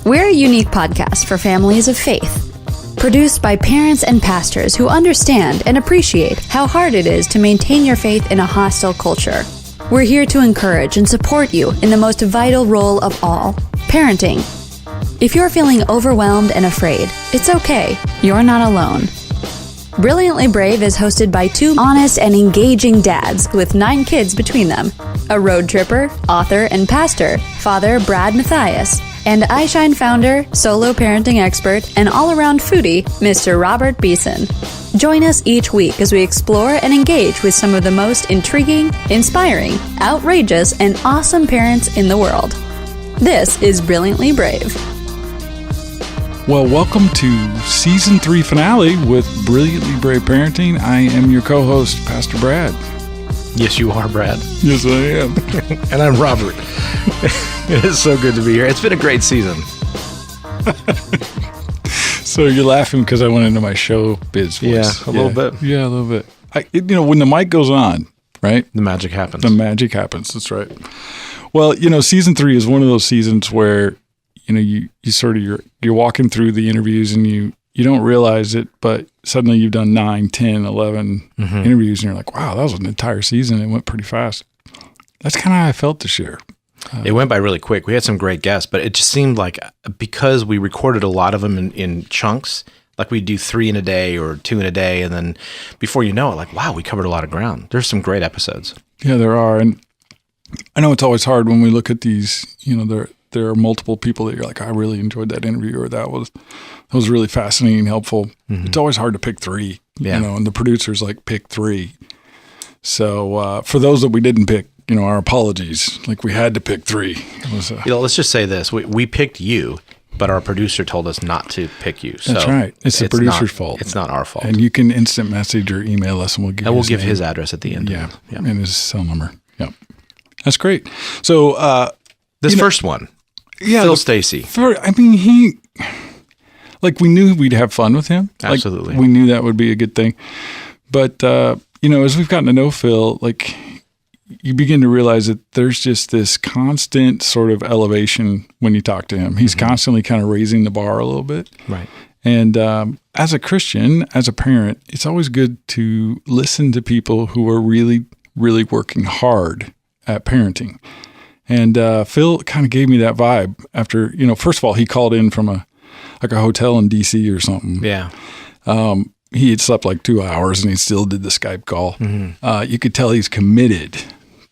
We're a unique podcast for families of faith, produced by parents and pastors who understand and appreciate how hard it is to maintain your faith in a hostile culture. We're here to encourage and support you in the most vital role of all, parenting. If you're feeling overwhelmed and afraid, it's okay. You're not alone. Brilliantly Brave is hosted by two honest and engaging dads with 9 kids between them. A road tripper, author, and pastor, Father Brad Matthias, and iShine founder, solo parenting expert, and all-around foodie, Mr. Robert Beeson. Join us each week as we explore and engage with some of the most intriguing, inspiring, outrageous, and awesome parents in the world. This is Brilliantly Brave. Well, welcome to Season 3 finale with Brilliantly Brave Parenting. I am your co-host, Pastor Brad. Yes, you are, Brad. Yes, I am. And I'm Robert. It is so good to be here. It's been a great season. So you're laughing because I went into my showbiz voice. Yeah, a little bit. Yeah, a little bit. When the mic goes on, right? The magic happens. The magic happens. That's right. Well, Season 3 is one of those seasons where you sort of you're walking through the interviews and you don't realize it, but suddenly you've done 9, 10, 11 interviews and you're like, wow, that was an entire season. It went pretty fast. That's kind of how I felt this year. It went by really quick. We had some great guests, but it just seemed like because we recorded a lot of them in chunks, like we'd do 3 in a day or 2 in a day, and then before you know it, like, wow, we covered a lot of ground. There's some great episodes. Yeah, there are. And I know it's always hard when we look at these, there are multiple people that you're like, I really enjoyed that interview, or that was really fascinating, helpful. It's always hard to pick 3, and the producers pick 3. So for those that we didn't pick, our apologies. Like, we had to pick 3. Let's just say this. We picked you, but our producer told us not to pick you. So that's right. It's the producer's fault. It's not our fault. And you can instant message or email us, and we'll give his address at the end. Yeah, and his cell number. Yeah, that's great. So this first one, Phil Stacey. We knew we'd have fun with him. Absolutely, we knew that would be a good thing. But as we've gotten to know Phil, you begin to realize that there's just this constant sort of elevation when you talk to him. He's constantly kind of raising the bar a little bit. Right. And as a Christian, as a parent, it's always good to listen to people who are really, really working hard at parenting. And Phil kind of gave me that vibe after, first of all, he called in from a hotel in D.C. or something. Yeah. He had slept 2 hours and he still did the Skype call. You could tell he's committed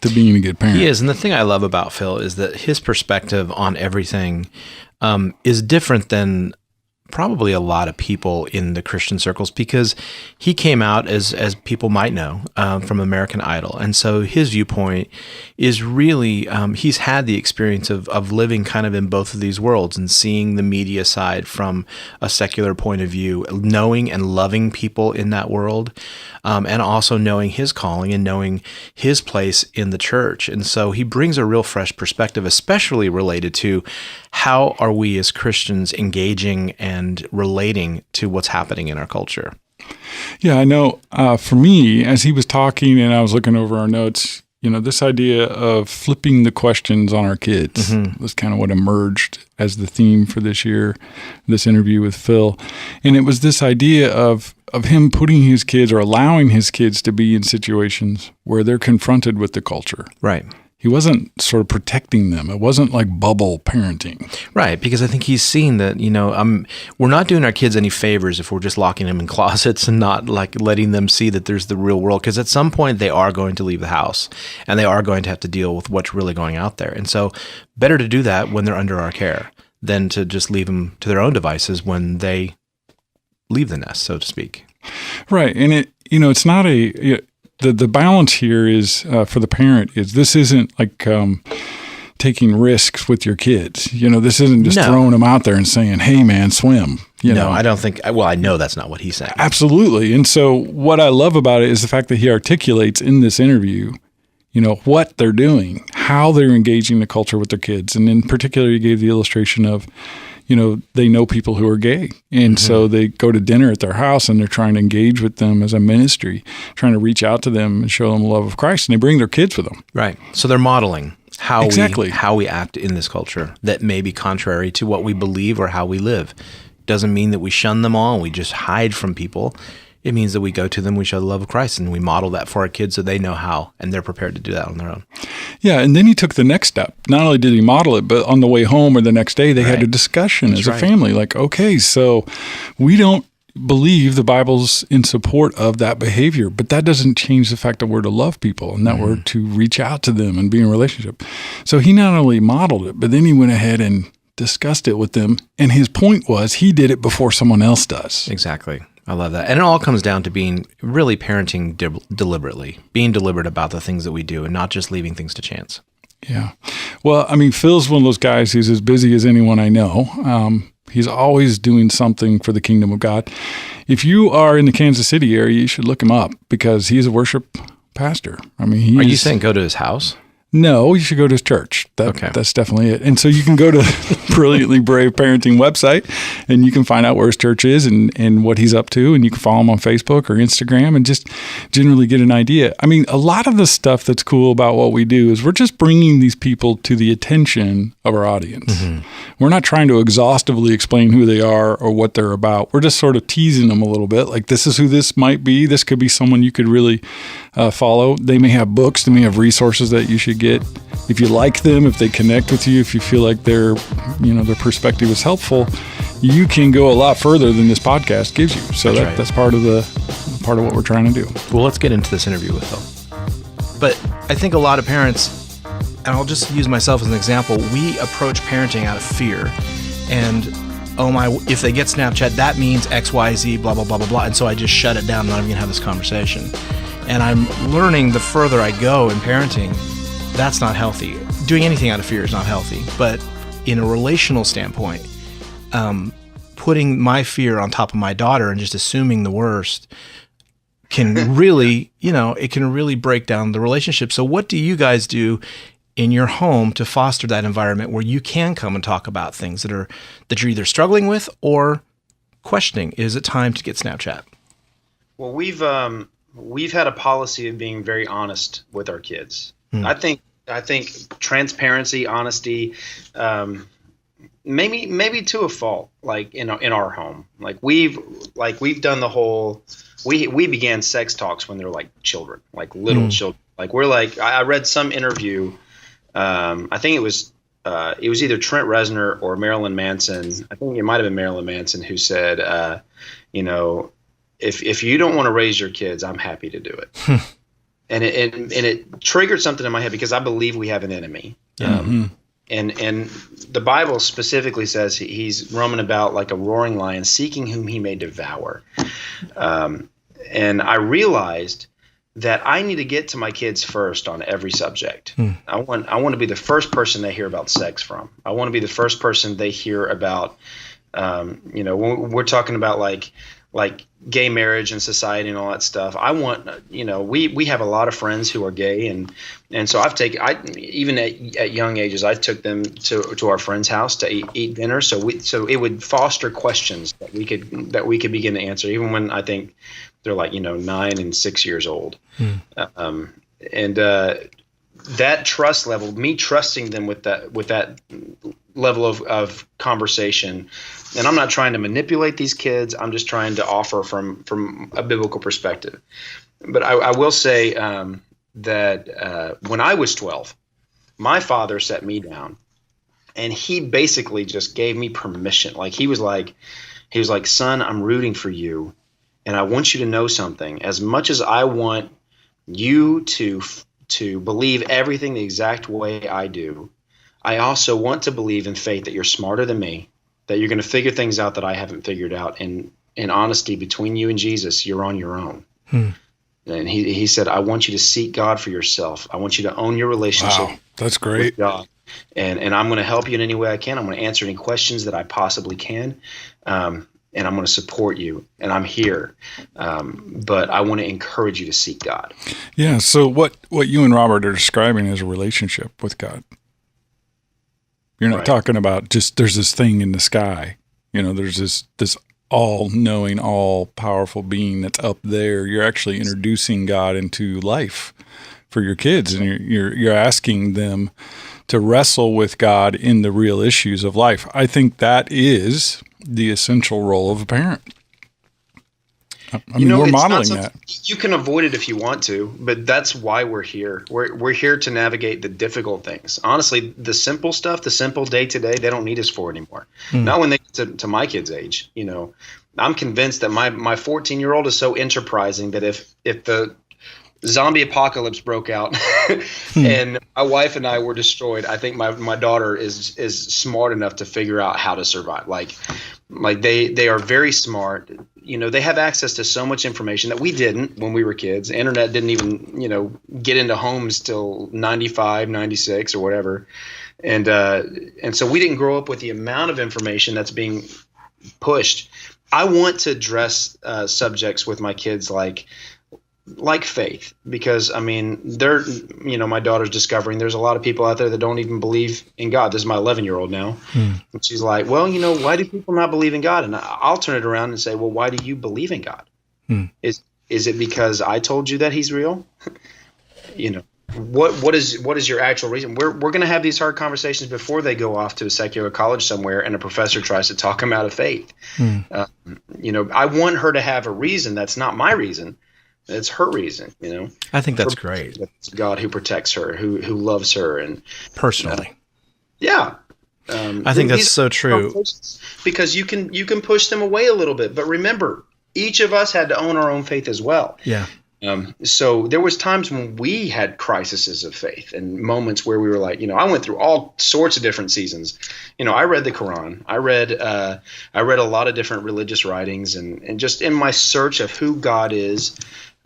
to being a good parent. He is. And the thing I love about Phil is that his perspective on everything is different than probably a lot of people in the Christian circles, because he came out, as people might know, from American Idol. And so his viewpoint is really, he's had the experience of living kind of in both of these worlds and seeing the media side from a secular point of view, knowing and loving people in that world, and also knowing his calling and knowing his place in the church. And so he brings a real fresh perspective, especially related to how are we as Christians engaging and relating to what's happening in our culture. Yeah, I know. For me, as he was talking and I was looking over our notes, this idea of flipping the questions on our kids was kind of what emerged as the theme for this year, this interview with Phil. And it was this idea of him putting his kids, or allowing his kids, to be in situations where they're confronted with the culture. Right. He wasn't sort of protecting them. It wasn't like bubble parenting. Right, because I think he's seen that, we're not doing our kids any favors if we're just locking them in closets and not letting them see that there's the real world. Because at some point they are going to leave the house and they are going to have to deal with what's really going out there. And so better to do that when they're under our care than to just leave them to their own devices when they leave the nest, so to speak. Right, and it's not the balance here is for the parent is this isn't like taking risks with your kids. This isn't just throwing them out there and saying, "Hey, man, swim." No, I don't think. Well, I know that's not what he's saying. Absolutely, and so what I love about it is the fact that he articulates in this interview, what they're doing, how they're engaging the culture with their kids, and in particular, he gave the illustration of, they know people who are gay. And so they go to dinner at their house and they're trying to engage with them as a ministry, trying to reach out to them and show them the love of Christ. And they bring their kids with them. Right. So they're modeling. how Exactly. we act in this culture that may be contrary to what we believe or how we live. Doesn't mean that we shun them all and we just hide from people. It means that we go to them, we show the love of Christ, and we model that for our kids so they know how, and they're prepared to do that on their own. Yeah, and then he took the next step. Not only did he model it, but on the way home or the next day, they had a discussion as a family. Like, okay, so we don't believe the Bible's in support of that behavior, but that doesn't change the fact that we're to love people and that we're to reach out to them and be in a relationship. So he not only modeled it, but then he went ahead and discussed it with them. And his point was he did it before someone else does. Exactly. I love that. And it all comes down to being really parenting deliberately, being deliberate about the things that we do and not just leaving things to chance. Yeah. Well, I mean, Phil's one of those guys who's as busy as anyone I know. He's always doing something for the kingdom of God. If you are in the Kansas City area, you should look him up because he's a worship pastor. I mean, Are you saying go to his house? No, you should go to his church. That's definitely it. And so you can go to Brilliantly Brave Parenting website and you can find out where his church is and what he's up to. And you can follow him on Facebook or Instagram and just generally get an idea. I mean, a lot of the stuff that's cool about what we do is we're just bringing these people to the attention of our audience. Mm-hmm. We're not trying to exhaustively explain who they are or what they're about. We're just sort of teasing them a little bit. Like, this is who this might be. This could be someone you could really follow. They may have books. They may have resources that you should get. If you like them, if they connect with you, if you feel like their perspective is helpful, you can go a lot further than this podcast gives you. So that's part of what we're trying to do. Well, let's get into this interview with Phil. But I think a lot of parents, and I'll just use myself as an example, we approach parenting out of fear. And if they get Snapchat, that means X, Y, Z, blah, blah, blah, blah, blah. And so I just shut it down. I'm not even gonna have this conversation. And I'm learning the further I go in parenting, that's not healthy. Doing anything out of fear is not healthy. But in a relational standpoint, putting my fear on top of my daughter and just assuming the worst can really, it can really break down the relationship. So what do you guys do in your home to foster that environment where you can come and talk about things that you're either struggling with or questioning? Is it time to get Snapchat? Well, we've had a policy of being very honest with our kids. I think transparency, honesty, maybe to a fault, like in our home. Like we've done the whole. We began sex talks when they were like children, like little children. Like I read some interview. I think it was either Trent Reznor or Marilyn Manson. I think it might have been Marilyn Manson who said, if you don't want to raise your kids, I'm happy to do it. And it triggered something in my head because I believe we have an enemy. And the Bible specifically says he's roaming about like a roaring lion, seeking whom he may devour. And I realized that I need to get to my kids first on every subject. I want to be the first person they hear about sex from. I want to be the first person they hear about, when we're talking about like gay marriage and society and all that stuff. I want, we have a lot of friends who are gay, and so even at young ages, I took them to our friend's house to eat dinner. So it would foster questions that we could begin to answer, even when I think they're like 9 and 6 years old. That trust level, me trusting them with that level of conversation. And I'm not trying to manipulate these kids. I'm just trying to offer from a biblical perspective. But I will say that when I was 12, my father set me down, and he basically just gave me permission. Like he was like, son, I'm rooting for you, and I want you to know something. As much as I want you to believe everything the exact way I do, I also want to believe in faith that you're smarter than me, that you're going to figure things out that I haven't figured out. And in honesty, between you and Jesus, you're on your own. And he said, I want you to seek God for yourself. I want you to own your relationship. Wow, that's great. With God. And I'm going to help you in any way I can. I'm going to answer any questions that I possibly can. And I'm going to support you, and I'm here. But I want to encourage you to seek God. Yeah. So what you and Robert are describing is a relationship with God. You're not talking about just there's this thing in the sky. There's this all-knowing, all-powerful being that's up there. You're actually introducing God into life for your kids, and you're asking them to wrestle with God in the real issues of life. I think that is the essential role of a parent. I mean, we're modeling that. You can avoid it if you want to, but that's why we're here. We're here to navigate the difficult things. Honestly, the simple stuff, the simple day-to-day, they don't need us for anymore. Not when they get to my kids' age. You know, I'm convinced that my 14-year-old is so enterprising that if the zombie apocalypse broke out and my wife and I were destroyed, I think my daughter is smart enough to figure out how to survive. Like they are very smart. You know, they have access to so much information that we didn't when we were kids. The internet didn't even, you know, get into homes till 95, 96 or whatever. And so we didn't grow up with the amount of information that's being pushed. I want to address subjects with my kids like faith, because I mean, my daughter's discovering there's a lot of people out there that don't even believe in God. This is my 11-year-old now. And she's like, well, you know, why do people not believe in God? And I'll turn it around and say, well, why do you believe in God? Is it because I told you that he's real? You know, what is your actual reason? We're going to have these hard conversations before they go off to a secular college somewhere and a professor tries to talk them out of faith. You know, I want her to have a reason that's not my reason. It's her reason, you know. I think that's great. It's God who protects her, who loves her, and personally. Yeah, I think that's so true. Because you can push them away a little bit, but remember, each of us had to own our own faith as well. Yeah. So there was times when we had crises of faith and moments where we were like, you know, I went through all sorts of different seasons. You know, I read the Quran. I read a lot of different religious writings, and just in my search of who God is.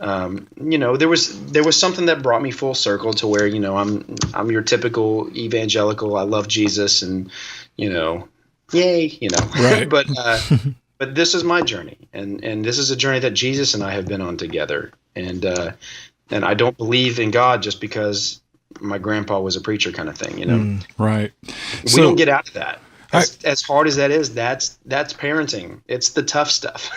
You know, there was something that brought me full circle to where, you know, I'm your typical evangelical. I love Jesus, and you know, yay, you know. Right. But this is my journey, and this is a journey that Jesus and I have been on together, and I don't believe in God just because my grandpa was a preacher, kind of thing, you know. Right. We don't get out of that. As hard as that is, that's parenting. It's the tough stuff.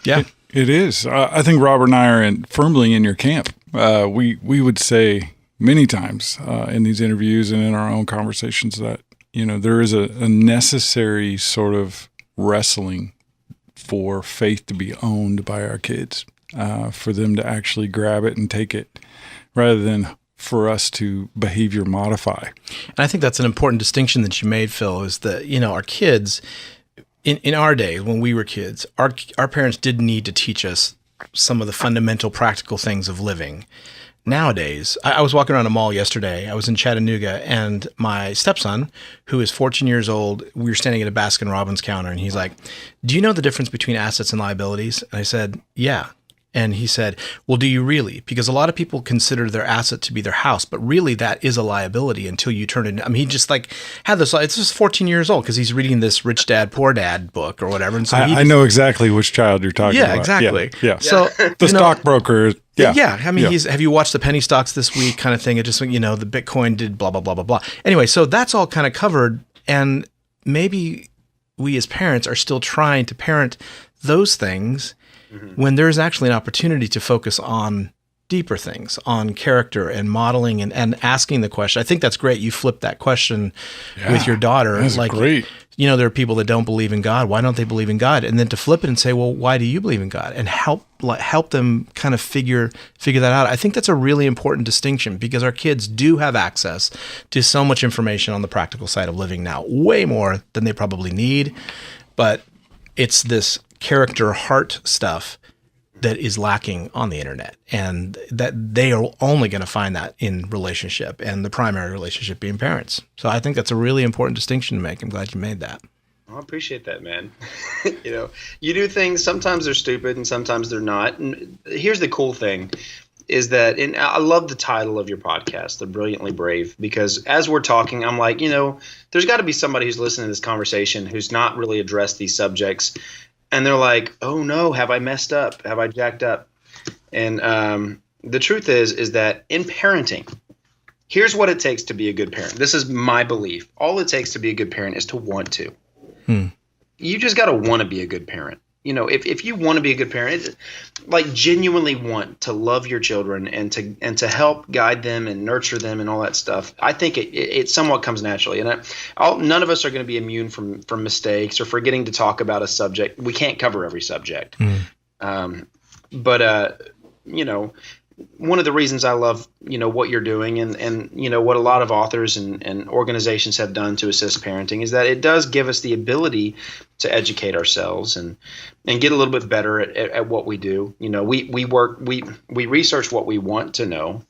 Yeah. It is. I think Robert and I are firmly in your camp. We would say many times in these interviews and in our own conversations that, you know, there is a necessary sort of wrestling for faith to be owned by our kids, for them to actually grab it and take it, rather than for us to behavior modify. And I think that's an important distinction that you made, Phil, is that, you know, our kids – in our day, when we were kids, our parents did need to teach us some of the fundamental practical things of living. Nowadays, I was walking around a mall yesterday. I was in Chattanooga, and my stepson, who is 14 years old, we were standing at a Baskin-Robbins counter, and he's like, do you know the difference between assets and liabilities? And I said, yeah. And he said, well, do you really? Because a lot of people consider their asset to be their house, but really that is a liability until you turn it. I mean, he just like had this, it's just 14 years old because he's reading this Rich Dad, Poor Dad book or whatever. And so I know exactly which child you're talking about. Yeah, exactly. Yeah. So the stockbroker. Yeah. Yeah. I mean, have you watched the penny stocks this week kind of thing? It just, you know, the Bitcoin did blah, blah, blah, blah, blah. Anyway, so that's all kind of covered. And maybe we as parents are still trying to parent those things when there's actually an opportunity to focus on deeper things, on character and modeling and asking the question. I think that's great. You flipped that question with your daughter. That's like, great. You know, there are people that don't believe in God. Why don't they believe in God? And then to flip it and say, well, why do you believe in God? And help them kind of figure that out. I think that's a really important distinction because our kids do have access to so much information on the practical side of living now, way more than they probably need. But it's this character heart stuff that is lacking on the internet, and that they are only going to find that in relationship, and the primary relationship being parents. So I think that's a really important distinction to make. I'm glad you made that. I appreciate that, man. You know, you do things, sometimes they're stupid and sometimes they're not. And here's the cool thing is that, and I love the title of your podcast, The Brilliantly Brave, because as we're talking, I'm like, you know, there's got to be somebody who's listening to this conversation who's not really addressed these subjects. And they're like, oh no, have I messed up? Have I jacked up? And the truth is that in parenting, here's what it takes to be a good parent. This is my belief. All it takes to be a good parent is to want to. You just got to want to be a good parent. if you want to be a good parent, like genuinely want to love your children and to help guide them and nurture them and all that stuff, I think it somewhat comes naturally. And none of us are going to be immune from mistakes or forgetting to talk about a subject. We can't cover every subject. But one of the reasons I love, what you're doing and what a lot of authors and organizations have done to assist parenting is that it does give us the ability to educate ourselves and get a little bit better at what we do. We research what we want to know.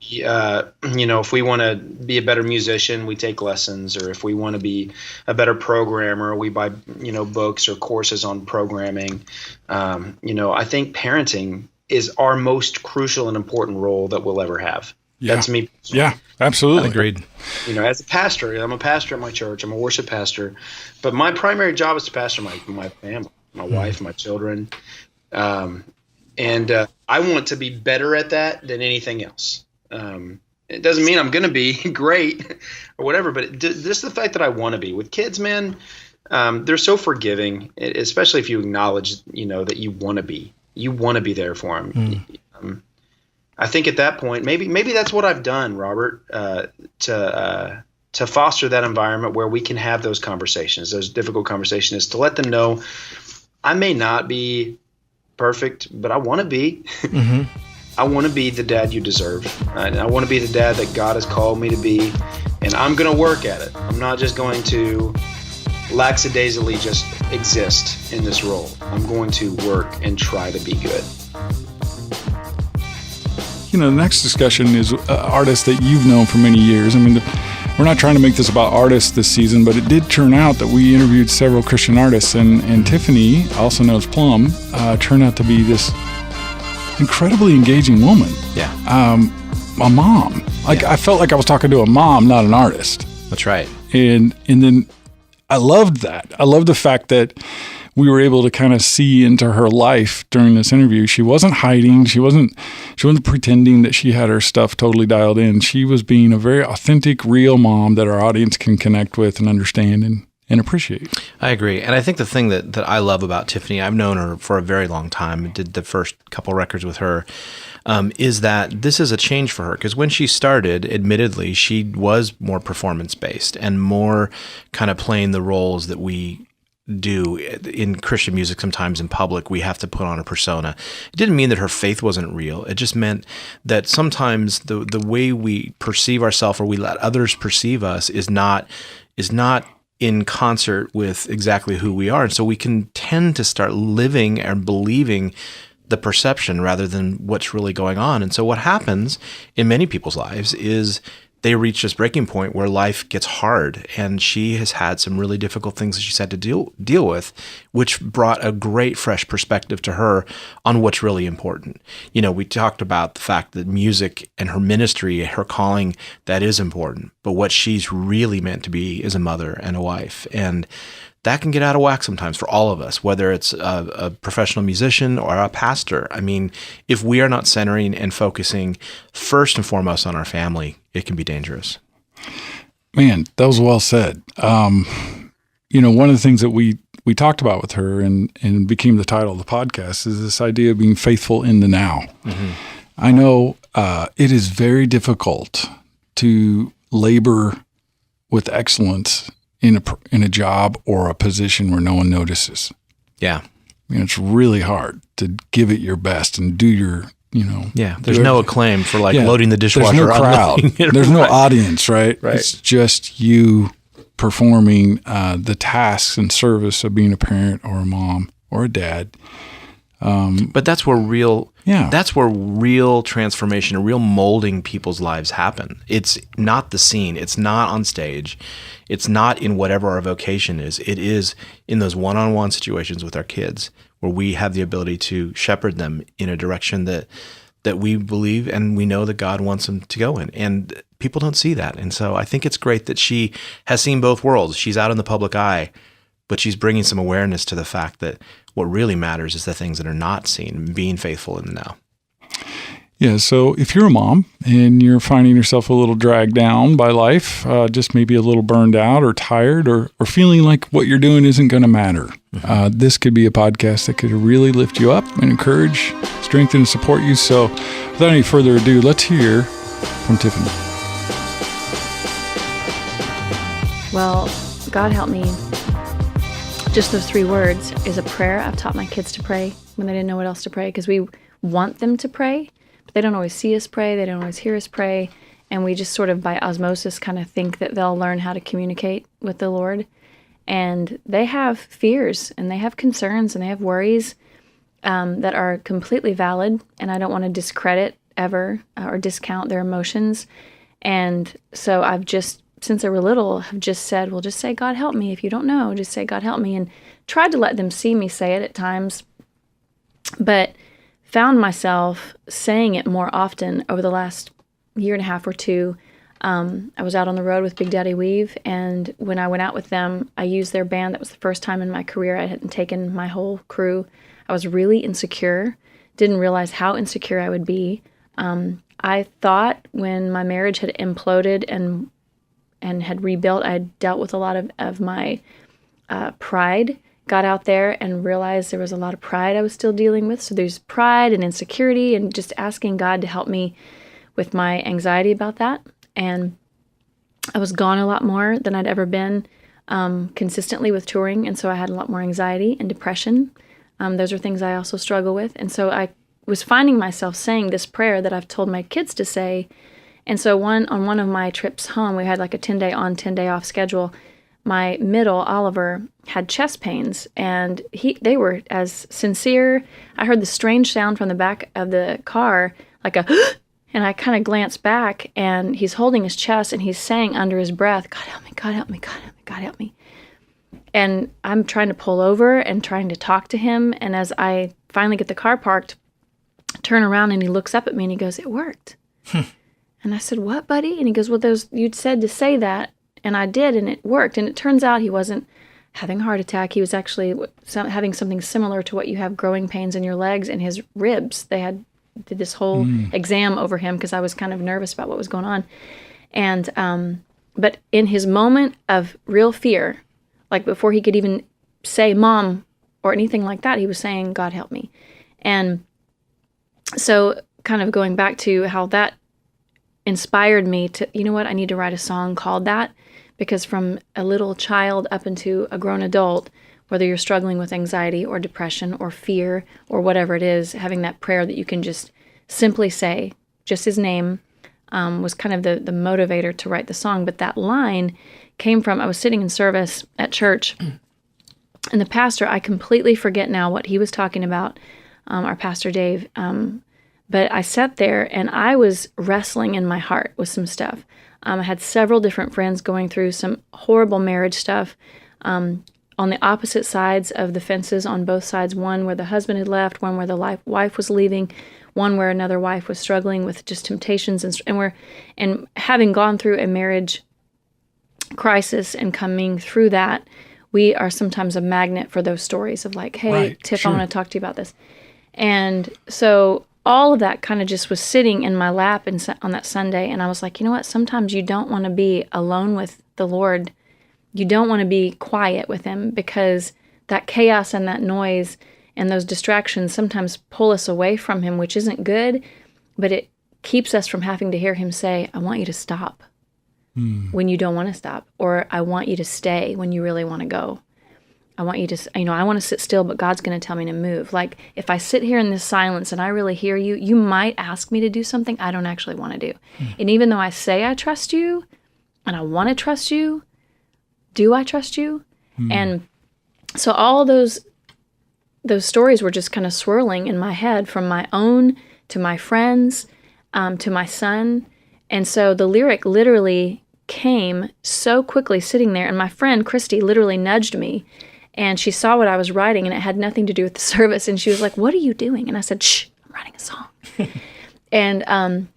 If we want to be a better musician, we take lessons, or if we want to be a better programmer, we buy, books or courses on programming. I think parenting is our most crucial and important role that we'll ever have. Yeah. That's me. Yeah, absolutely. Agreed. As a pastor, I'm a pastor at my church. I'm a worship pastor, but my primary job is to pastor my family, my wife, my children. And I want to be better at that than anything else. It doesn't mean I'm going to be great or whatever, but just the fact that I want to be with kids, man, they're so forgiving, especially if you acknowledge, that you want to be. You want to be there for them. I think at that point, maybe that's what I've done, Robert, to foster that environment where we can have those conversations, those difficult conversations, to let them know I may not be perfect, but I want to be. I want to be the dad you deserve. I want to be the dad that God has called me to be, and I'm going to work at it. I'm not just going to lackadaisically just exist in this role. I'm going to work and try to be good. The next discussion is artists that you've known for many years. I mean, we're not trying to make this about artists this season, but it did turn out that we interviewed several Christian artists, and Tiffany, also known as Plum, turned out to be this incredibly engaging woman. Yeah. A mom. I felt like I was talking to a mom, not an artist. That's right. And then I loved that. I loved the fact that we were able to kind of see into her life during this interview. She wasn't hiding. She wasn't pretending that she had her stuff totally dialed in. She was being a very authentic, real mom that our audience can connect with and understand and appreciate. I agree. And I think the thing that I love about Tiffany, I've known her for a very long time, did the first couple records with her, is that this is a change for her. Because when she started, admittedly, she was more performance-based and more kind of playing the roles that we do in Christian music. Sometimes in public, we have to put on a persona. It didn't mean that her faith wasn't real. It just meant that sometimes the way we perceive ourselves or we let others perceive us is not in concert with exactly who we are. And so we can tend to start living and believing the perception rather than what's really going on. And so what happens in many people's lives is they reach this breaking point where life gets hard, and she has had some really difficult things that she's had to deal with, which brought a great fresh perspective to her on what's really important. We talked about the fact that music and her ministry, her calling, that is important, but what she's really meant to be is a mother and a wife. And that can get out of whack sometimes for all of us, whether it's a professional musician or a pastor. I mean, if we are not centering and focusing first and foremost on our family, it can be dangerous. Man, that was well said. One of the things that we talked about with her and became the title of the podcast is this idea of being faithful in the now. Mm-hmm. I know it is very difficult to labor with excellence in a job or a position where no one notices. Yeah. It's really hard to give it your best and do your, Yeah, there's no acclaim for loading the dishwasher. There's no crowd. There's no audience, right? It's just you performing the tasks and service of being a parent or a mom or a dad. But that's where real transformation and real molding people's lives happen. It's not the scene. It's not on stage. It's not in whatever our vocation is. It is in those one-on-one situations with our kids where we have the ability to shepherd them in a direction that we believe and we know that God wants them to go in. And people don't see that. And so I think it's great that she has seen both worlds. She's out in the public eye, but she's bringing some awareness to the fact that what really matters is the things that are not seen, being faithful in the now. Yeah, so if you're a mom and you're finding yourself a little dragged down by life, just maybe a little burned out or tired or feeling like what you're doing isn't going to matter, this could be a podcast that could really lift you up and encourage, strengthen, and support you. So without any further ado, let's hear from Tiffany. Well, God help me. Just those 3 words is a prayer I've taught my kids to pray when they didn't know what else to pray, because we want them to pray. They don't always see us pray. They don't always hear us pray. And we just sort of by osmosis kind of think that they'll learn how to communicate with the Lord. And they have fears and they have concerns and they have worries that are completely valid. And I don't want to discredit ever or discount their emotions. And so I've just, since they were little, have just said, well, just say, God help me. If you don't know, just say, God help me. And tried to let them see me say it at times. But found myself saying it more often over the last year and a half or 2. I was out on the road with Big Daddy Weave, and when I went out with them, I used their band. That was the first time in my career I hadn't taken my whole crew. I was really insecure, didn't realize how insecure I would be. I thought when my marriage had imploded and had rebuilt, I had dealt with a lot of my pride. Got out there and realized there was a lot of pride I was still dealing with. So there's pride and insecurity and just asking God to help me with my anxiety about that. And I was gone a lot more than I'd ever been consistently with touring. And so I had a lot more anxiety and depression. Those are things I also struggle with. And so I was finding myself saying this prayer that I've told my kids to say. And so on one of my trips home, we had like a 10-day on, 10-day off schedule. My middle, Oliver, had chest pains, and they were as sincere. I heard the strange sound from the back of the car, like a, and I kind of glanced back, and he's holding his chest, and he's saying under his breath, God help me, God help me, God help me, God help me. And I'm trying to pull over and trying to talk to him, and as I finally get the car parked, turn around, and he looks up at me, and he goes, it worked. And I said, what, buddy? And he goes, well, you'd said to say that. And I did, and it worked. And it turns out he wasn't having a heart attack. He was actually having something similar to what you have, growing pains in your legs and his ribs. They did this whole exam over him because I was kind of nervous about what was going on. And but in his moment of real fear, like before he could even say Mom or anything like that, he was saying, God help me. And so kind of going back to how that inspired me to, you know what, I need to write a song called that. Because from a little child up into a grown adult, whether you're struggling with anxiety or depression or fear or whatever it is, having that prayer that you can just simply say, just his name, was kind of the motivator to write the song. But that line came from, I was sitting in service at church, and the pastor, I completely forget now what he was talking about, our pastor Dave, but I sat there and I was wrestling in my heart with some stuff. I had several different friends going through some horrible marriage stuff on the opposite sides of the fences on both sides, one where the husband had left, one where the wife was leaving, one where another wife was struggling with just temptations. And having gone through a marriage crisis and coming through that, we are sometimes a magnet for those stories of like, hey, right, Tiff, sure. I want to talk to you about this. And so all of that kind of just was sitting in my lap on that Sunday. And I was like, you know what? Sometimes you don't want to be alone with the Lord. You don't want to be quiet with him, because that chaos and that noise and those distractions sometimes pull us away from him, which isn't good, but it keeps us from having to hear him say, I want you to stop when you don't want to stop, or I want you to stay when you really want to go. I want you to, I want to sit still, but God's going to tell me to move. Like, if I sit here in this silence and I really hear you, you might ask me to do something I don't actually want to do. And even though I say I trust you and I want to trust you, do I trust you? And so all those stories were just kind of swirling in my head, from my own to my friends, to my son. And so the lyric literally came so quickly sitting there. And my friend Christy literally nudged me, and she saw what I was writing, and it had nothing to do with the service. And she was like, what are you doing? And I said, shh, I'm writing a song. And,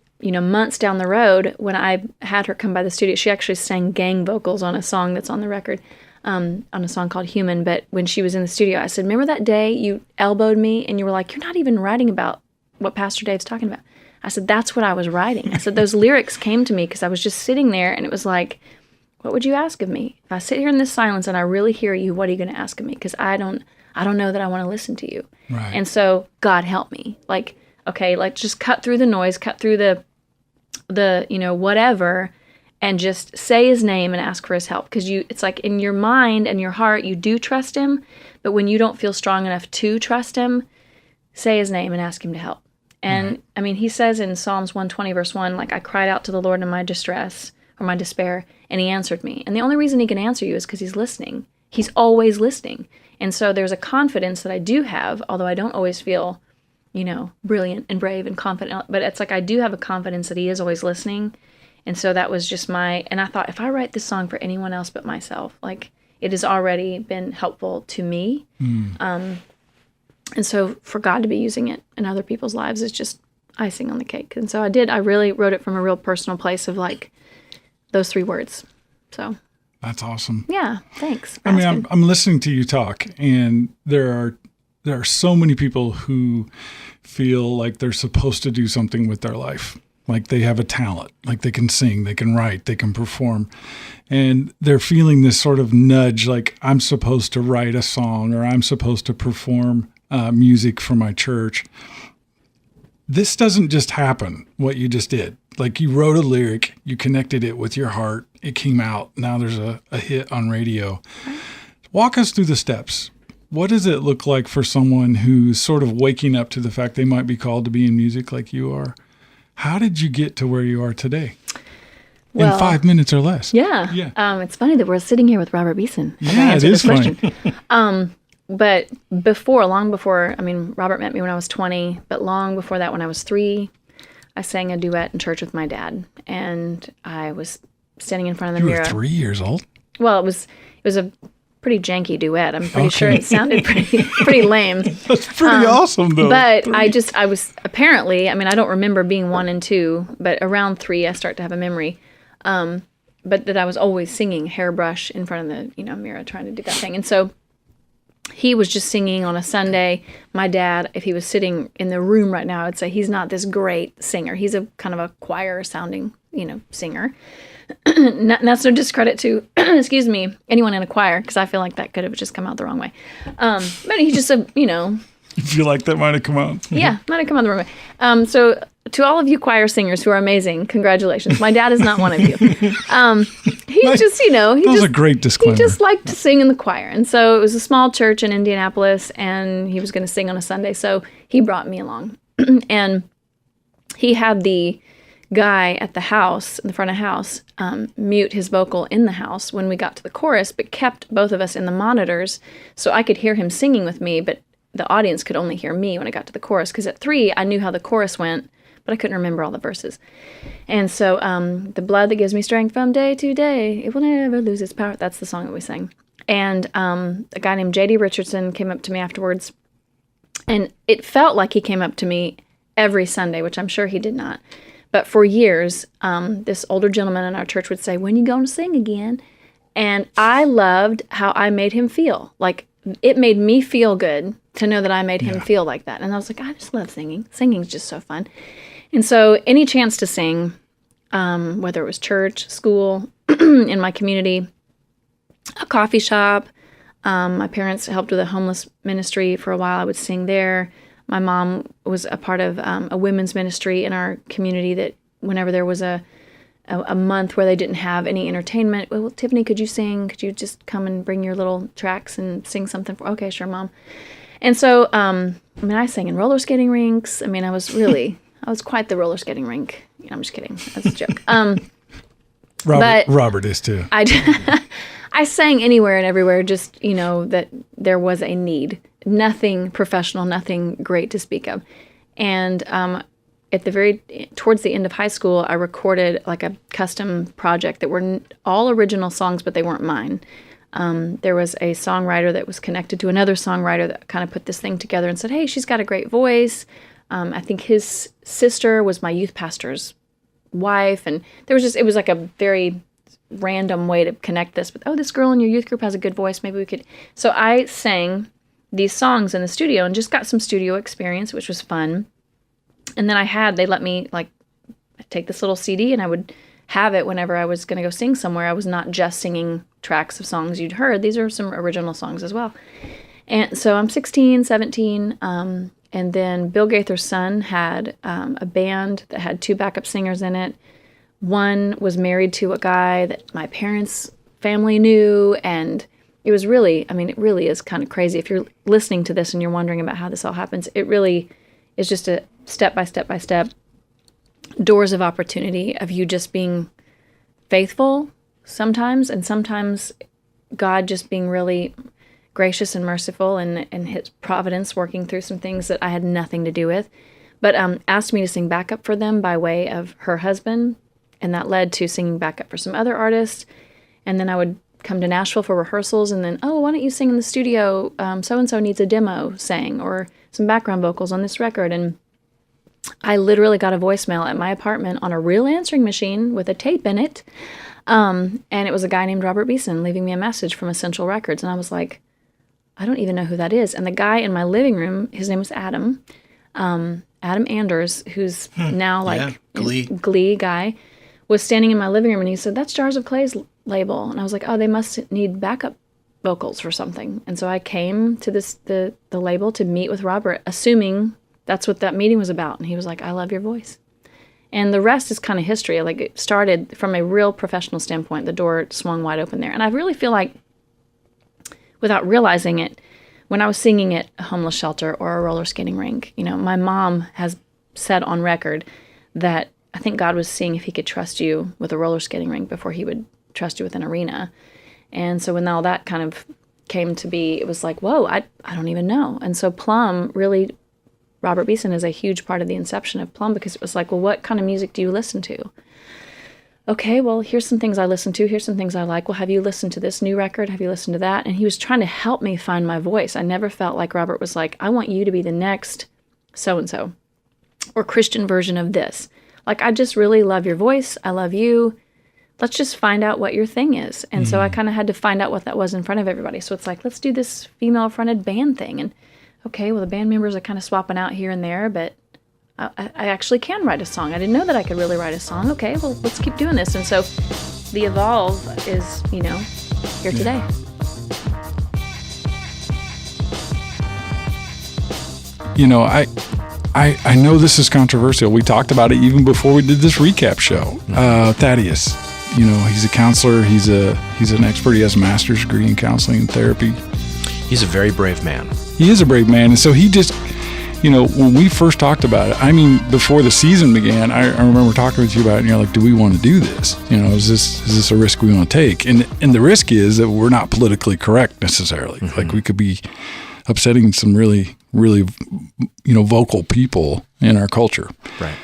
months down the road, when I had her come by the studio, she actually sang gang vocals on a song that's on the record, on a song called Human. But when she was in the studio, I said, remember that day you elbowed me and you were like, you're not even writing about what Pastor Dave's talking about. I said, that's what I was writing. I said, those lyrics came to me because I was just sitting there, and it was like, what would you ask of me? If I sit here in this silence and I really hear you, what are you going to ask of me? Because I don't know that I want to listen to you. Right. And so, God help me. Like, okay, like just cut through the noise, cut through the whatever, and just say his name and ask for his help. Because it's like in your mind and your heart, you do trust him, but when you don't feel strong enough to trust him, say his name and ask him to help. And I mean, he says in Psalms 120, verse 1, like, I cried out to the Lord in my distress or my despair, and he answered me. And the only reason he can answer you is because he's listening. He's always listening. And so there's a confidence that I do have, although I don't always feel, brilliant and brave and confident. But it's like I do have a confidence that he is always listening. And so that was just and I thought, if I write this song for anyone else but myself, like, it has already been helpful to me. And so for God to be using it in other people's lives is just icing on the cake. And so I really wrote it from a real personal place of like those 3 words. So that's awesome. Yeah, thanks. I mean, I'm listening to you talk, and there are so many people who feel like they're supposed to do something with their life. Like they have a talent, like they can sing, they can write, they can perform. And they're feeling this sort of nudge, like I'm supposed to write a song or I'm supposed to perform music for my church. This doesn't just happen, what you just did. Like you wrote a lyric, you connected it with your heart, it came out, now there's a hit on radio. Walk us through the steps. What does it look like for someone who's sort of waking up to the fact they might be called to be in music like you are? How did you get to where you are today? Well, in 5 minutes or less. Yeah. It's funny that we're sitting here with Robert Beeson. Yeah, it is funny. But long before, I mean, Robert met me when I was 20, but long before that, when I was 3, I sang a duet in church with my dad. And I was standing in front of the mirror. You were 3 years old? Well, it was a pretty janky duet. I'm pretty sure it sounded pretty lame. That's pretty awesome, though. But 3. I was apparently, I mean, I don't remember being 1 and 2, but around 3, I start to have a memory. But that I was always singing Hairbrush in front of the, mirror trying to do that thing. And so he was just singing on a Sunday. My dad, if he was sitting in the room right now, I'd say he's not this great singer. He's a kind of a choir sounding, singer. That's no discredit to, excuse me, anyone in a choir, because I feel like that could have just come out the wrong way. But he's just You feel like that might have come out? Yeah, might have come out the wrong way. So to all of you choir singers who are amazing, congratulations. My dad is not one of you. He's just, that was a great disclaimer. He just liked to sing in the choir. And so it was a small church in Indianapolis, and he was going to sing on a Sunday. So he brought me along. And he had the guy at the house, in the front of the house, mute his vocal in the house when we got to the chorus, but kept both of us in the monitors so I could hear him singing with me, but the audience could only hear me when I got to the chorus, because at 3, I knew how the chorus went, but I couldn't remember all the verses. And so, the blood that gives me strength from day to day, it will never lose its power. That's the song that we sang. And a guy named J.D. Richardson came up to me afterwards, and it felt like he came up to me every Sunday, which I'm sure he did not. But for years, this older gentleman in our church would say, "When you going to sing again?" And I loved how I made him feel. Like, it made me feel good to know that I made him feel like that. And I was like, I just love singing. Singing's just so fun. And so any chance to sing, whether it was church, school, in my community, a coffee shop, my parents helped with a homeless ministry for a while. I would sing there. My mom was a part of a women's ministry in our community that whenever there was a month where they didn't have any entertainment, well, Tiffany, could you sing? Could you just come and bring your little tracks and sing something? Okay, sure, Mom. And so, I sang in roller skating rinks. I mean, I was quite the roller skating rink. I'm just kidding. That's a joke. Robert is too. I sang anywhere and everywhere, just, that there was a need. Nothing professional, nothing great to speak of. And towards the end of high school, I recorded like a custom project that were all original songs, but they weren't mine. There was a songwriter that was connected to another songwriter that kind of put this thing together and said, hey, she's got a great voice. I think his sister was my youth pastor's wife. And it was like a very random way to connect this. But, this girl in your youth group has a good voice. Maybe we could. So I sang these songs in the studio and just got some studio experience, which was fun. And then they let me like take this little CD and I would have it whenever I was going to go sing somewhere. I was not just singing tracks of songs you'd heard. These are some original songs as well. And so I'm 16, 17, and then Bill Gaither's son had a band that had 2 backup singers in it. One was married to a guy that my parents' family knew, and it was really, I mean, it really is kind of crazy. If you're listening to this and you're wondering about how this all happens, it really is just a step by step by step doors of opportunity of you just being faithful sometimes, and sometimes God just being really gracious and merciful, and his providence working through some things that I had nothing to do with, but asked me to sing backup for them by way of her husband, and that led to singing backup for some other artists. And then I would come to Nashville for rehearsals, and then, oh, why don't you sing in the studio? So-and-so needs a demo sang, or some background vocals on this record. And I literally got a voicemail at my apartment on a real answering machine with a tape in it. And it was a guy named Robert Beeson leaving me a message from Essential Records. And I was like, I don't even know who that is. And the guy in my living room, his name was Adam Anders, who's now like Glee guy, was standing in my living room, and he said, that's Jars of Clay's label. And I was like, oh, they must need backup vocals for something. And so I came to the label to meet with Robert, assuming that's what that meeting was about. And he was like, I love your voice. And the rest is kind of history. Like, it started from a real professional standpoint. The door swung wide open there. And I really feel like, without realizing it, when I was singing at a homeless shelter or a roller skating rink, you know, my mom has said on record that I think God was seeing if he could trust you with a roller skating rink before he would trust you with an arena. And so when all that kind of came to be, it was like, whoa, I don't even know. And so Plum really, Robert Beeson is a huge part of the inception of Plum, because it was like, well, what kind of music do you listen to? Okay, well, here's some things I listen to. Here's some things I like. Well, have you listened to this new record? Have you listened to that? And he was trying to help me find my voice. I never felt like Robert was like, I want you to be the next so-and-so or Christian version of this. Like, I just really love your voice. I love you. Let's just find out what your thing is. And so I kind of had to find out what that was in front of everybody. So it's like, let's do this female-fronted band thing. And okay, well, the band members are kind of swapping out here and there, but I actually can write a song. I didn't know that I could really write a song. Okay, well, let's keep doing this. And so the Evolve is, you know, here today. You know, I know this is controversial. We talked about it even before we did this recap show. Thaddeus, you know, he's a counselor. He's an expert. He has a master's degree in counseling and therapy. He's a very brave man. He is a brave man. And so he just, you know, when we first talked about it, I mean, before the season began, I remember talking with you about it, and you're like, do we want to do this? You know, is this a risk we want to take? And the risk is that we're not politically correct necessarily. Mm-hmm. Like, we could be upsetting some really, really, you know, vocal people in our culture. Right.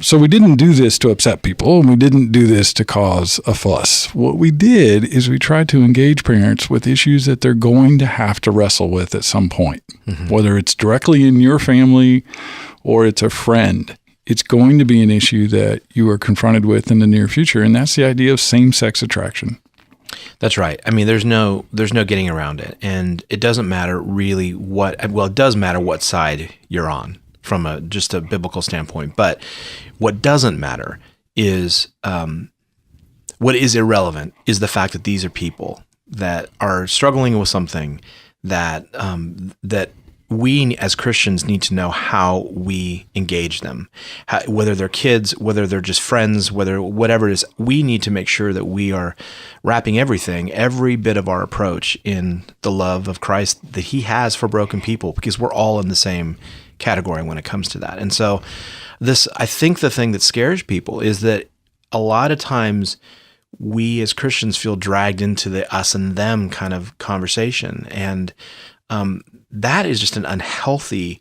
So we didn't do this to upset people, and we didn't do this to cause a fuss. What we did is we tried to engage parents with issues that they're going to have to wrestle with at some point, whether it's directly in your family or it's a friend. It's going to be an issue that you are confronted with in the near future, and that's the idea of same-sex attraction. That's right. I mean, there's no getting around it, and it doesn't matter really it does matter what side you're on from just a biblical standpoint, but what doesn't matter is what is irrelevant is the fact that these are people that are struggling with something that that we as Christians need to know how we engage them, whether they're kids, whether they're just friends, whatever it is. We need to make sure that we are wrapping every bit of our approach in the love of Christ that he has for broken people, because we're all in the same category when it comes to that. And so I think the thing that scares people is that a lot of times we as Christians feel dragged into the us and them kind of conversation. And that is just an unhealthy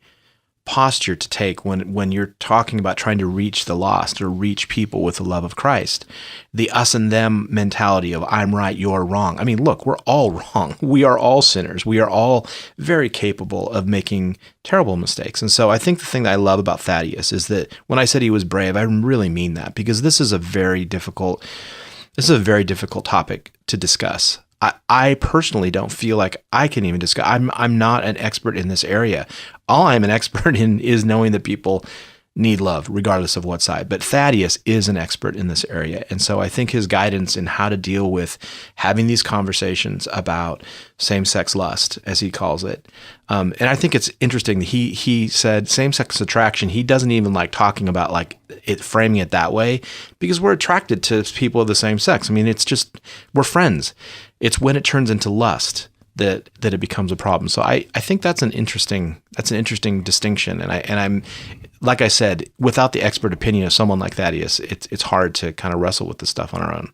posture to take when you're talking about trying to reach the lost or reach people with the love of Christ. The us and them mentality of I'm right, you're wrong. I mean, look, we're all wrong. We are all sinners. We are all very capable of making terrible mistakes. And so I think the thing that I love about Thaddeus is that when I said he was brave, I really mean that, because this is a very difficult topic to discuss. I personally don't feel like I can even discuss. I'm not an expert in this area. All I'm an expert in is knowing that people need love, regardless of what side. But Thaddeus is an expert in this area. And so I think his guidance in how to deal with having these conversations about same-sex lust, as he calls it. And I think it's interesting. He said same-sex attraction, he doesn't even like talking about like it, framing it that way, because we're attracted to people of the same sex. I mean, it's just, we're friends. It's when it turns into lust that it becomes a problem. So I think that's an interesting distinction. And I'm like I said, without the expert opinion of someone like Thaddeus, it's hard to kind of wrestle with this stuff on our own.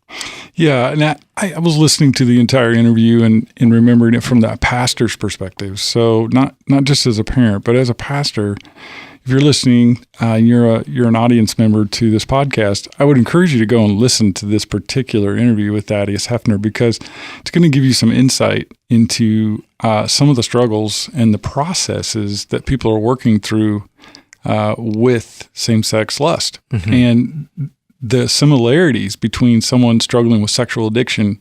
Yeah, and I was listening to the entire interview and remembering it from that pastor's perspective. So not just as a parent, but as a pastor. If you're listening, you're an audience member to this podcast, I would encourage you to go and listen to this particular interview with Thaddeus Hefner, because it's going to give you some insight into some of the struggles and the processes that people are working through with same-sex lust. Mm-hmm. And the similarities between someone struggling with sexual addiction,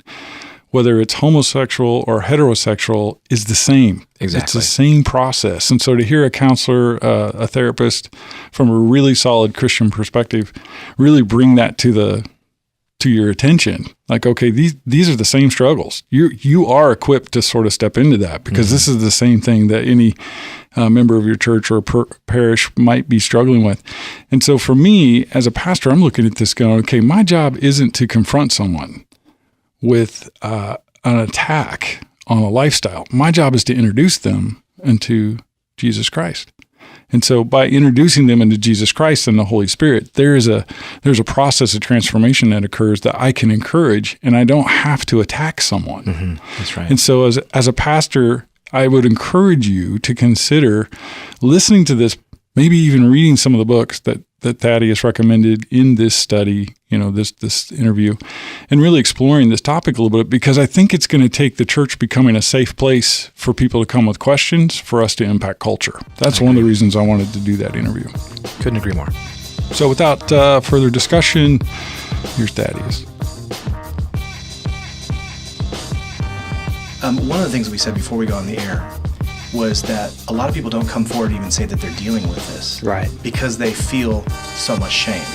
whether it's homosexual or heterosexual, is the same. Exactly. It's the same process. And so to hear a counselor, a therapist from a really solid Christian perspective, really bring that to your attention. Like, okay, these are the same struggles. You are equipped to sort of step into that, because mm-hmm. this is the same thing that any member of your church or parish might be struggling with. And so for me, as a pastor, I'm looking at this going, okay, my job isn't to confront someone with an attack on a lifestyle. My job is to introduce them into Jesus Christ. And so by introducing them into Jesus Christ and the Holy Spirit, there's a process of transformation that occurs that I can encourage, and I don't have to attack someone. Mm-hmm. That's right. And so as a pastor, I would encourage you to consider listening to this, maybe even reading some of the books that Thaddeus recommended in this study, this interview, and really exploring this topic a little bit, because I think it's going to take the church becoming a safe place for people to come with questions for us to impact culture. That's one of the reasons I wanted to do that interview. Couldn't agree more. So without further discussion, here's Thaddeus. One of the things we said before we got on the air was that a lot of people don't come forward to even say that they're dealing with this. Right. Because they feel so much shame.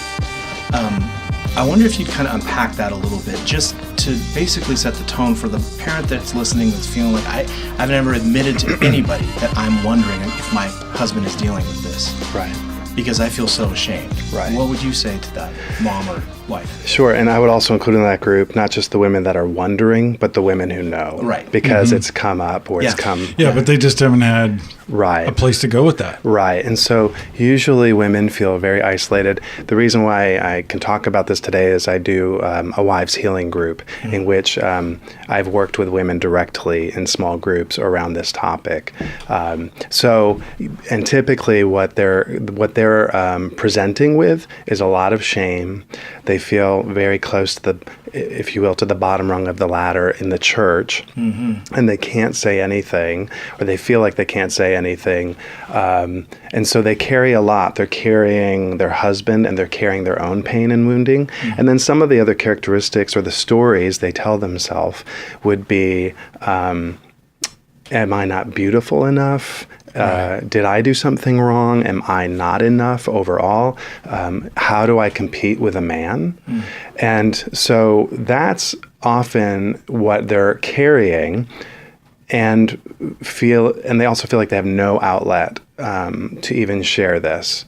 I wonder if you'd kind of unpack that a little bit, just to basically set the tone for the parent that's listening, that's feeling like, I've never admitted to anybody that I'm wondering if my husband is dealing with this. Right. Because I feel so ashamed. Right. What would you say to that mom or wife? Sure, and I would also include in that group not just the women that are wondering, but the women who know. Right. Because mm-hmm. it's come up or it's come... Yeah, but they just haven't had a place to go with that. Right, and so usually women feel very isolated. The reason why I can talk about this today is I do a wives healing group in which I've worked with women directly in small groups around this topic. And typically what they're presenting with is a lot of shame. They feel very close to the, if you will, to the bottom rung of the ladder in the church, mm-hmm. and they can't say anything, or they feel like they can't say anything. And so they carry a lot. They're carrying their husband, and they're carrying their own pain and wounding. Mm-hmm. And then some of the other characteristics or the stories they tell themselves would be, am I not beautiful enough? Did I do something wrong? Am I not enough overall? How do I compete with a man? Mm. And so that's often what they're carrying, and they also feel like they have no outlet to even share this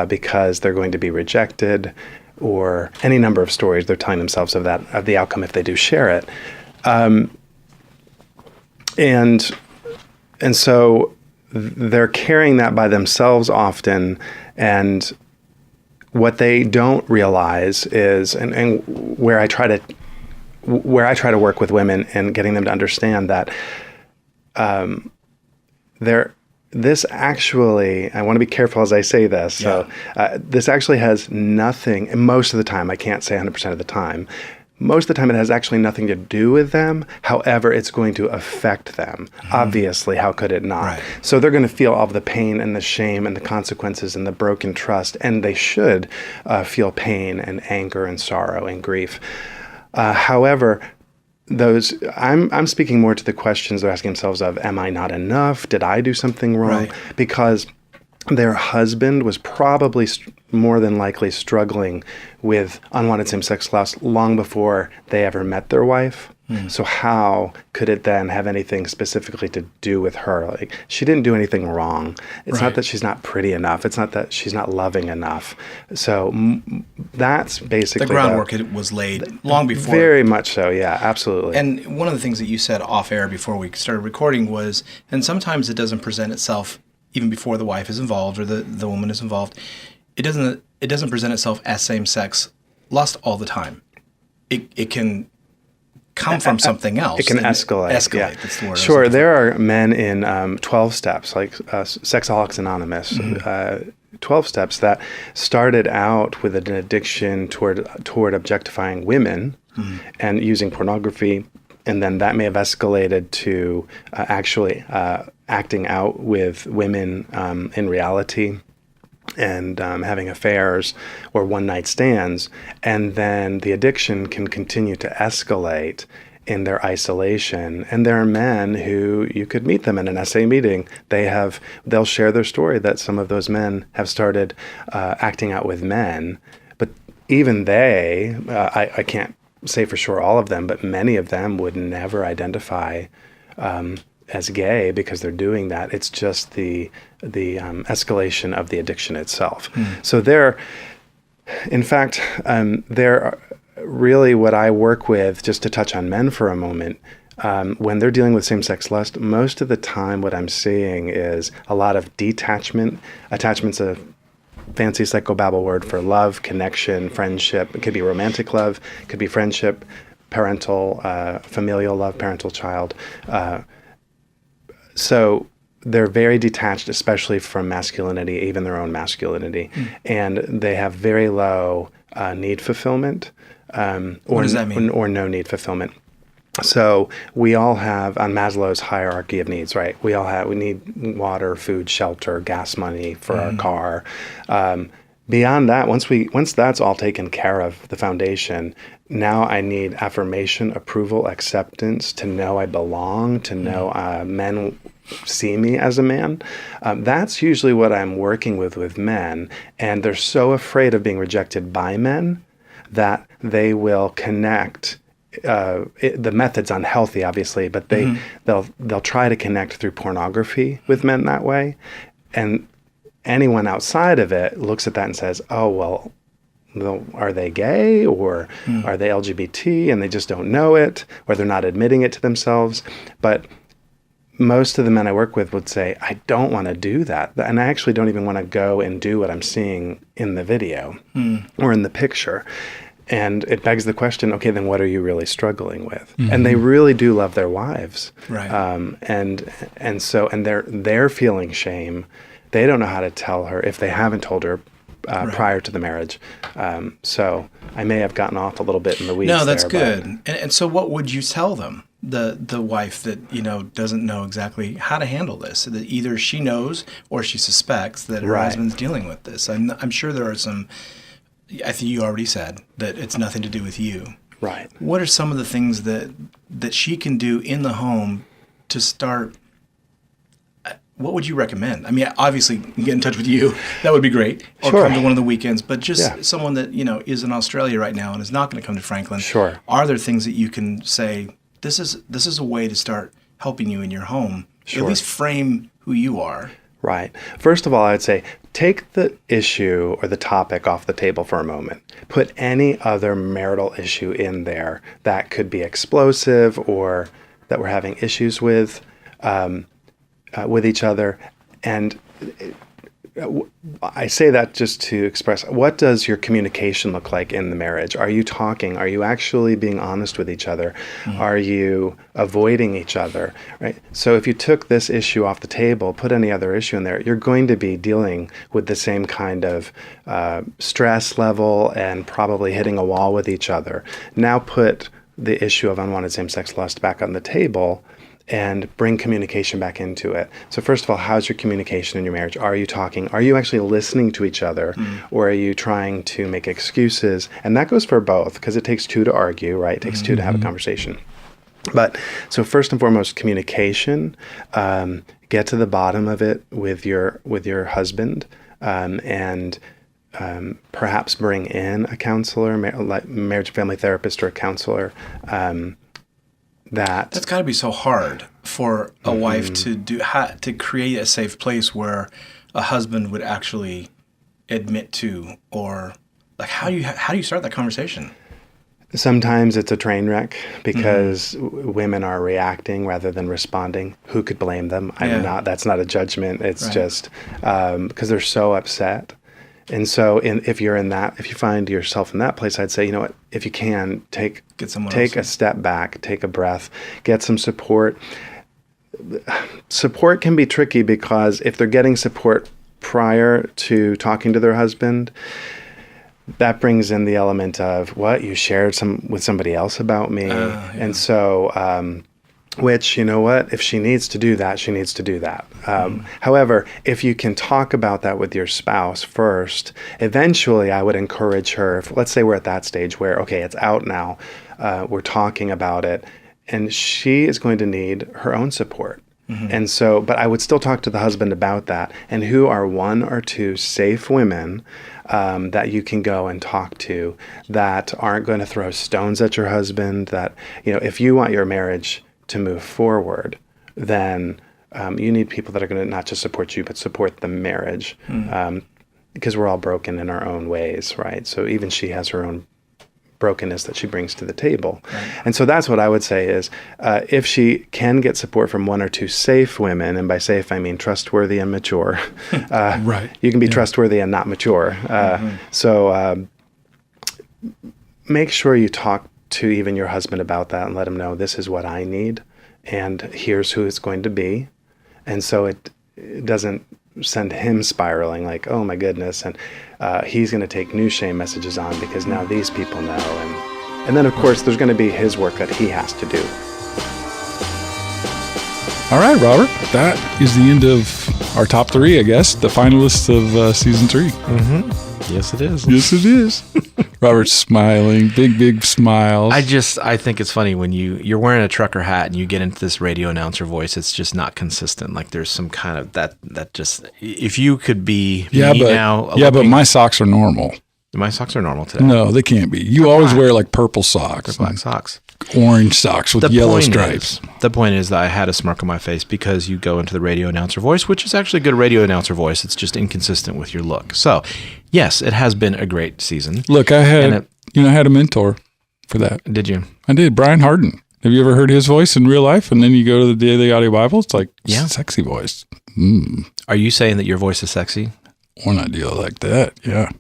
because they're going to be rejected, or any number of stories they're telling themselves of the outcome if they do share it. And so they're carrying that by themselves often, and what they don't realize is, and where I try to work with women and getting them to understand that this actually, I want to be careful as I say this. Yeah. So this actually has nothing, and most of the time, I can't say 100% of the time, most of the time it has actually nothing to do with them. However, it's going to affect them. Mm-hmm. Obviously, how could it not? Right. So they're going to feel all of the pain and the shame and the consequences and the broken trust, and they should feel pain and anger and sorrow and grief. However, I'm speaking more to the questions they're asking themselves of, am I not enough? Did I do something wrong? Right. Because their husband was probably more than likely struggling with unwanted same-sex lust long before they ever met their wife. So how could it then have anything specifically to do with her? Like, she didn't do anything wrong. It's not that she's not pretty enough. It's not that she's not loving enough. So that's basically the groundwork was laid long before. Very much so, yeah, absolutely. And one of the things that you said off air before we started recording was, and sometimes it doesn't present itself even before the wife is involved or the woman is involved. It doesn't present itself as same-sex lust all the time. It can come from something else. It can escalate. Yeah. That's the word. Sure. There are men in 12 steps, like Sexaholics Anonymous, 12 steps that started out with an addiction toward objectifying women and using pornography. And then that may have escalated to actually acting out with women in reality and having affairs or one-night stands. And then the addiction can continue to escalate in their isolation. And there are men who, you could meet them in an SA meeting, they'll share their story that some of those men have started acting out with men. But even they, I can't say for sure all of them, but many of them would never identify as gay because they're doing that. It's just the escalation of the addiction itself. So they're really what I work with, just to touch on men for a moment, when they're dealing with same-sex lust, most of the time what I'm seeing is a lot of detachment. Attachment's a fancy psychobabble word for love, connection, friendship. It could be romantic love, it could be friendship, parental, familial love, parental-child. So they're very detached, especially from masculinity, even their own masculinity. And they have very low need fulfillment. What does that mean? Or no need fulfillment. So we all have, on Maslow's hierarchy of needs, right? We need water, food, shelter, gas money for our car. Beyond that, once that's all taken care of, the foundation, now I need affirmation, approval, acceptance, to know I belong, to know men see me as a man. That's usually what I'm working with men, and they're so afraid of being rejected by men that they will connect. The method's unhealthy, obviously, but they'll try to connect through pornography with men that way, and anyone outside of it looks at that and says, "Oh, well, are they gay or are they LGBT?" And they just don't know it, or they're not admitting it to themselves. But most of the men I work with would say, "I don't want to do that, and I actually don't even want to go and do what I'm seeing in the video or in the picture." And it begs the question, okay, then what are you really struggling with? And they really do love their wives. Right. And so they're feeling shame. They don't know how to tell her if they haven't told her prior to the marriage. So I may have gotten off a little bit in the weeds. No, that's good. And so what would you tell them? The wife that doesn't know exactly how to handle this, that either she knows or she suspects that her husband's dealing with this. I'm sure there are some. I think you already said that it's nothing to do with you. Right. What are some of the things that she can do in the home to start? What would you recommend? I mean, obviously, get in touch with you. That would be great. Or come to one of the weekends. But just someone that is in Australia right now and is not going to come to Franklin. Sure. Are there things that you can say? This is a way to start helping you in your home. Sure. At least frame who you are. Right. First of all, I'd say take the issue or the topic off the table for a moment. Put any other marital issue in there that could be explosive or that we're having issues with each other. And I say that just to express, what does your communication look like in the marriage? Are you talking? Are you actually being honest with each other? Are you avoiding each other? Right. So if you took this issue off the table, put any other issue in there, you're going to be dealing with the same kind of stress level and probably hitting a wall with each other. Now put the issue of unwanted same-sex lust back on the table and bring communication back into it. So first of all, how's your communication in your marriage? Are you talking? Are you actually listening to each other? Or are you trying to make excuses? And that goes for both, because it takes two to argue, right? It takes two to have a conversation. But so first and foremost, communication. get to the bottom of it with your husband, and perhaps bring in a counselor, like marriage and family therapist or a counselor. That's got to be so hard for a wife to do, to create a safe place where a husband would actually admit to, or like how do you start that conversation? Sometimes it's a train wreck because women are reacting rather than responding. Who could blame them? That's not a judgment. It's just because they're so upset. And so if you find yourself in that place, I'd say, you know what, if you can, take a step back, take a breath, get some support. Support can be tricky because if they're getting support prior to talking to their husband, that brings in the element of, what, you shared with somebody else about me. And so, which, you know what, if she needs to do that, she needs to do that. However, if you can talk about that with your spouse first, eventually I would encourage her, let's say we're at that stage where, okay, it's out now, we're talking about it, and she is going to need her own support. And so, but I would still talk to the husband about that, and who are one or two safe women that you can go and talk to that aren't going to throw stones at your husband, that, you know, if you want your marriage to move forward, then you need people that are going to not just support you, but support the marriage, because we're all broken in our own ways, right? So even she has her own brokenness that she brings to the table. And so that's what I would say is, if she can get support from one or two safe women, and by safe I mean trustworthy and mature, you can be trustworthy and not mature. So make sure you talk to even your husband about that and let him know, this is what I need, and here's who it's going to be. And so it doesn't send him spiraling like, oh my goodness, and he's going to take new shame messages on because now these people know. And then, of course, there's going to be his work that he has to do. All right, Robert, that is the end of our top 3, I guess, the finalists of season 3. Yes, it is. Yes, it is. Robert's smiling, big smiles. I think it's funny when you're wearing a trucker hat and you get into this radio announcer voice. It's just not consistent. Like there's some kind of that just, if you could be but my socks are normal. My socks are normal today. No, they can't be. You always wear like purple socks. Black socks. Orange socks with yellow stripes. The point is that I had a smirk on my face because you go into the radio announcer voice, which is actually a good radio announcer voice. It's just inconsistent with your look. So, yes, it has been a great season. Look, I had a mentor for that. Did you? I did. Brian Harden. Have you ever heard his voice in real life? And then you go to the Daily Audio Bible, it's like sexy voice. Are you saying that your voice is sexy? Or not deal like that. Yeah.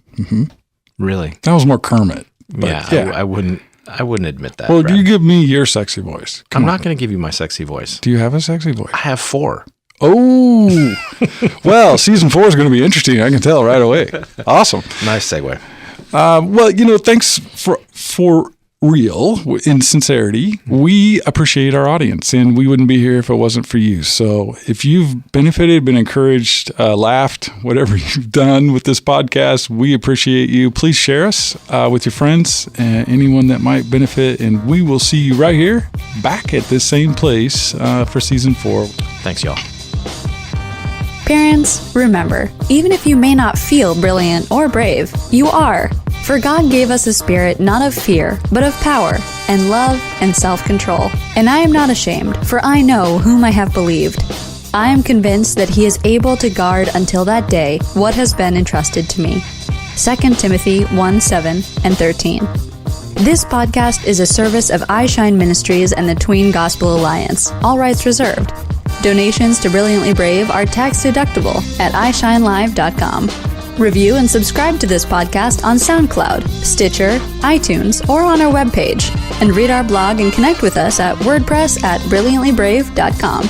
Really? That was more Kermit. But I wouldn't admit that. Well, Brad. you give me your sexy voice. I'm not going to give you my sexy voice. Do you have a sexy voice? I have 4. Oh, well, season 4 is going to be interesting. I can tell right away. Awesome. Nice segue. Well, thanks for real, in sincerity. We appreciate our audience, and we wouldn't be here if it wasn't for you. So if you've benefited, been encouraged, laughed, whatever you've done with this podcast, we appreciate you. Please share us with your friends and anyone that might benefit, and we will see you right here back at this same place for season 4. Thanks, y'all. Parents, remember, even if you may not feel brilliant or brave, you are. For God gave us a spirit not of fear, but of power, and love, and self-control. And I am not ashamed, for I know whom I have believed. I am convinced that he is able to guard until that day what has been entrusted to me. 2 Timothy 1:7 and 13. This podcast is a service of iShine Ministries and the Tween Gospel Alliance. All rights reserved. Donations to Brilliantly Brave are tax-deductible at iShineLive.com. Review and subscribe to this podcast on SoundCloud, Stitcher, iTunes, or on our webpage. And read our blog and connect with us at WordPress@BrilliantlyBrave.com.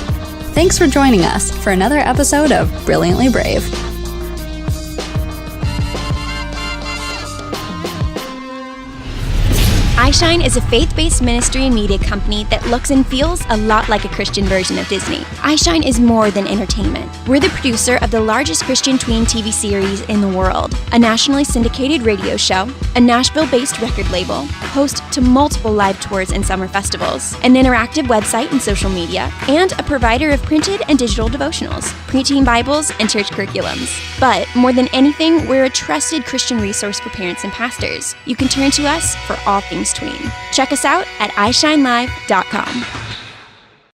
Thanks for joining us for another episode of Brilliantly Brave. iShine is a faith-based ministry and media company that looks and feels a lot like a Christian version of Disney. iShine is more than entertainment. We're the producer of the largest Christian tween TV series in the world, a nationally syndicated radio show, a Nashville-based record label, host to multiple live tours and summer festivals, an interactive website and social media, and a provider of printed and digital devotionals, preteen Bibles, and church curriculums. But more than anything, we're a trusted Christian resource for parents and pastors. You can turn to us for all things tween. Check us out at iShineLive.com.